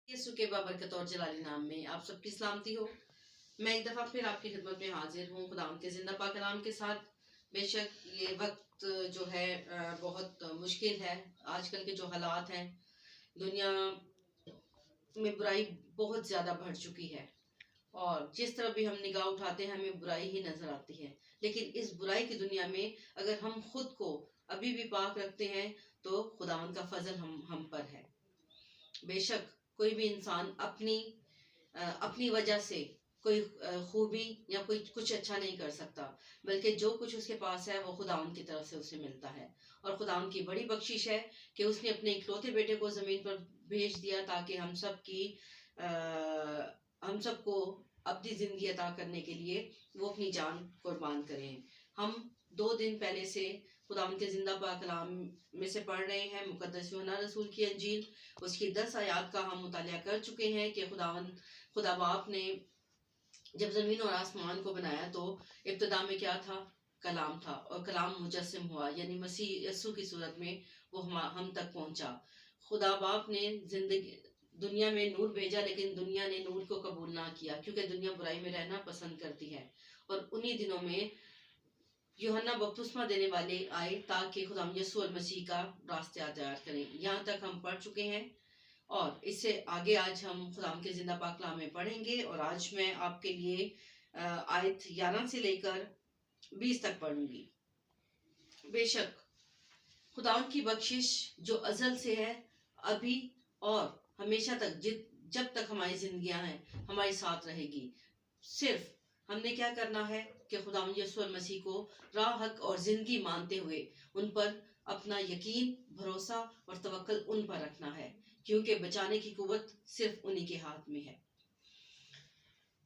यीशु के बाबरकत और जलाली नाम में आप सबकी सलामती हो। मैं एक दफ़ा फिर आपकी खिदमत में हाजिर हूँ खुदावंद के जिंदा पाक कलाम के साथ। बेशक ये वक्त जो है बहुत मुश्किल है। आजकल के जो हालात हैं, दुनिया में बुराई बहुत ज़्यादा बढ़ चुकी है और जिस तरफ भी हम निगाह उठाते हैं हमें बुराई ही नजर आती है। लेकिन इस बुराई की दुनिया में अगर हम खुद को अभी भी पाक रखते हैं तो खुदावंद का फजल हम पर है। बेशक कोई भी इंसान अपनी वजह से कोई खूबी या कोई कुछ अच्छा नहीं कर सकता, बल्कि जो कुछ उसके पास है वो खुदावन की तरफ से उसे मिलता है। और खुदावन की बड़ी बख्शिश है कि उसने अपने इकलौते बेटे को जमीन पर भेज दिया ताकि हम सबको अपनी जिंदगी अता करने के लिए वो अपनी जान कुर्बान करें। हम 2 दिन पहले से खुदावन के जिंदा पाक कलाम में से पढ़ रहे हैं मुकद्दस यूहन्ना रसूल की अंजील। उसकी 10 आयात का हम मुतालिया कर चुके हैं कि खुदा बाप ने जब जमीन और आसमान को बनाया तो इब्तिदा में क्या था? कलाम था, और कलाम मुजस्सिम हुआ, यानी मसीह यस्सु की सूरत में वो हम तक पहुंचा। खुदा बाप ने जिंदगी दुनिया में नूर भेजा, लेकिन दुनिया ने नूर को कबूल ना किया क्योंकि दुनिया बुराई में रहना पसंद करती है। और उन्हीं दिनों में यूहन्ना बपतिस्मा देने वाले आए ताकि खुदा यस्सु और मसीह का रास्ता तैयार करें। यहाँ तक हम पढ़ चुके हैं और इससे आगे आज हम खुदाम के जिंदा पाक कलाम में पढ़ेंगे। और आज मैं आपके लिए आयत 11 से लेकर 20 तक पढ़ूंगी। बेशक खुदाम की बख्शिश जो अजल से है, अभी और हमेशा तक, जब तक हमारी जिंदगियां हैं, हमारे साथ रहेगी। सिर्फ हमने क्या करना है कि खुदाम यीशु और मसीह को राह, हक और जिंदगी मानते हुए उन पर अपना यकीन, भरोसा और तवक्कुल उन पर रखना है, क्योंकि बचाने की कुव्वत सिर्फ उन्हीं के हाथ में है।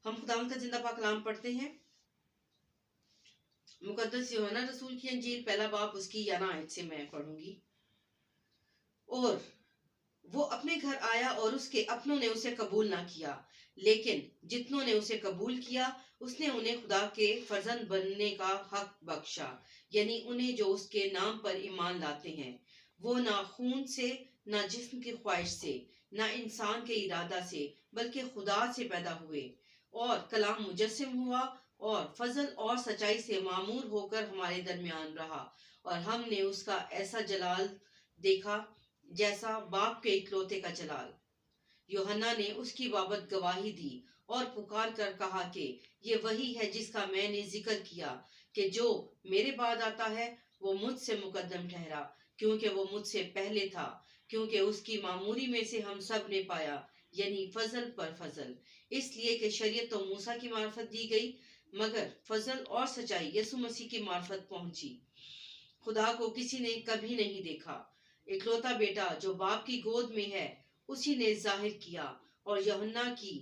हम खुदावंद का जिंदा पाक कलाम पढ़ते हैं। मुकद्दस यूहन्ना रसूल की अंजील पहला बाब उसकी 11 आयत से मैं पढ़ूंगी। और वो अपने घर आया और उसके अपनों ने उसे कबूल ना किया, लेकिन जितनों ने उसे कबूल किया उसने उन्हें खुदा के फर्जंद बनने का हक बख्शा, यानी उन्हें जो उसके नाम पर ईमान लाते हैं। वो ना खून से, ना जिस्म की ख्वाहिश से, ना इंसान के इरादा से, बल्कि खुदा से पैदा हुए। और कलाम मुजस्सिम हुआ और फजल और सच्चाई से मामूर होकर हमारे दरमियान रहा, और हमने उसका ऐसा जलाल देखा जैसा बाप के इकलौते का जलाल। यूहन्ना ने उसकी बाबत गवाही दी और पुकार कर कहा कि ये वही है जिसका मैंने जिक्र किया कि जो मेरे बाद आता है वो मुझसे मुकद्दम ठहरा, क्योंकि वो मुझसे पहले था। क्योंकि उसकी मामूरी में से हम सब ने पाया, यानी फजल पर फजल। इसलिए कि शरीयत तो मूसा की मार्फत दी गई, मगर फजल और सच्चाई यीशु मसीह की मार्फत पहुंची। खुदा को किसी ने कभी नहीं देखा। इकलौता बेटा जो बाप की गोद में है उसी ने जाहिर किया। और यूहन्ना की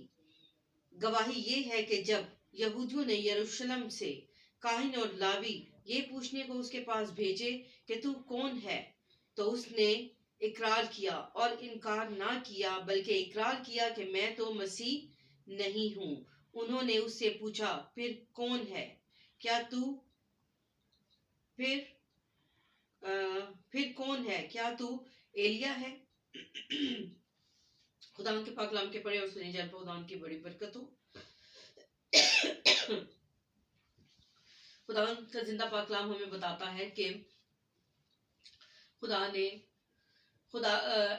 गवाही ये है कि जब यहूदियों ने यरूशलेम से काहिन और लावी ये पूछने को उसके पास भेजे कि तू कौन है, तो उसने इकरार किया और इनकार ना किया, बल्कि इकरार किया कि मैं तो मसीह नहीं हूं। उन्होंने उससे पूछा, फिर कौन है? क्या तू फिर फिर कौन है? क्या तू एलिया है? खुदा के पाक कलाम के पढ़े और सुने जाने पर खुदा की बड़ी बरकत हो। खुदा का जिंदा पाक कलाम हमें बताता है कि खुदा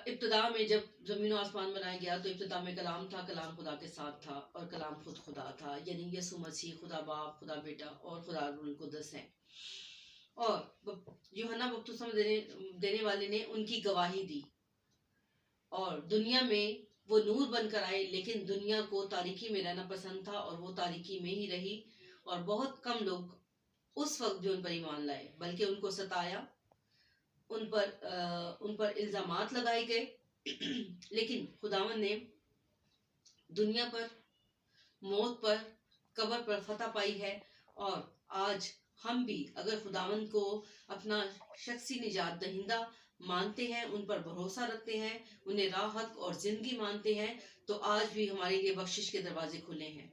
इब्तिदा में जब जमीन और आसमान बनाया गया तो इब्तिदा में कलाम था, कलाम खुदा के साथ था और कलाम खुद खुदा था, यानी यीशु मसीह खुदा बाप, खुदा बेटा और खुदा रूह कुद्दस है। और यूहन्ना बपतिस्मा देने वाले ने उनकी गवाही दी और दुनिया में वो नूर बनकर आए, लेकिन दुनिया को तारीकी में रहना पसंद था और वो तारीकी में ही रही। और बहुत कम लोग उस वक्त भी उन पर ईमान लाए, बल्कि उनको सताया, उन पर इल्जामात लगाए गए। लेकिन खुदावन ने दुनिया पर, मौत पर, कब्र पर फतह पाई है। और आज हम भी अगर खुदावन को अपना शख्सी निजात दहिंदा मानते हैं, उन पर भरोसा रखते हैं, उन्हें राह, हक और जिंदगी मानते हैं, तो आज भी हमारे लिए बख्शिश के दरवाजे खुले हैं।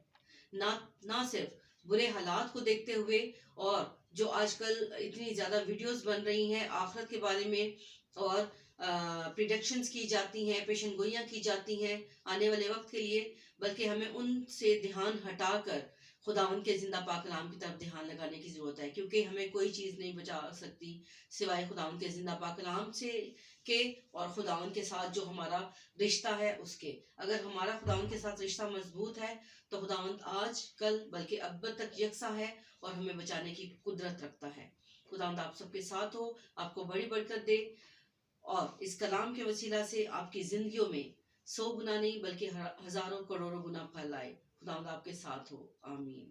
ना सिर्फ बुरे हालात को देखते हुए, और जो आजकल इतनी ज्यादा वीडियोस बन रही हैं आखिरत के बारे में और پریڈکشنز کی جاتی ہیں، پیشن گوئیاں کی جاتی ہیں آنے والے وقت کے لیے، بلکہ ہمیں ان سے دھیان ہٹا کر خداوند کے زندہ پاک کلام کی طرف دھیان لگانے کی ضرورت ہے، کیونکہ ہمیں کوئی چیز نہیں بچا سکتی سوائے خداوند کے زندہ پاک کلام سے کے، اور خداوند کے ساتھ جو ہمارا رشتہ ہے اس کے۔ اگر ہمارا خداوند کے ساتھ رشتہ مضبوط ہے تو خداوند آج کل بلکہ اب تک یکساں ہے اور ہمیں بچانے کی قدرت رکھتا ہے۔ خداوند آپ سب کے ساتھ ہو، آپ کو بڑی برکت دے، اور اس کلام کے وسیلہ سے آپ کی زندگیوں میں 100 گنا نہیں بلکہ ہزاروں کروڑوں گنا پھل آئے۔ خداوند آپ کے ساتھ ہو، آمین۔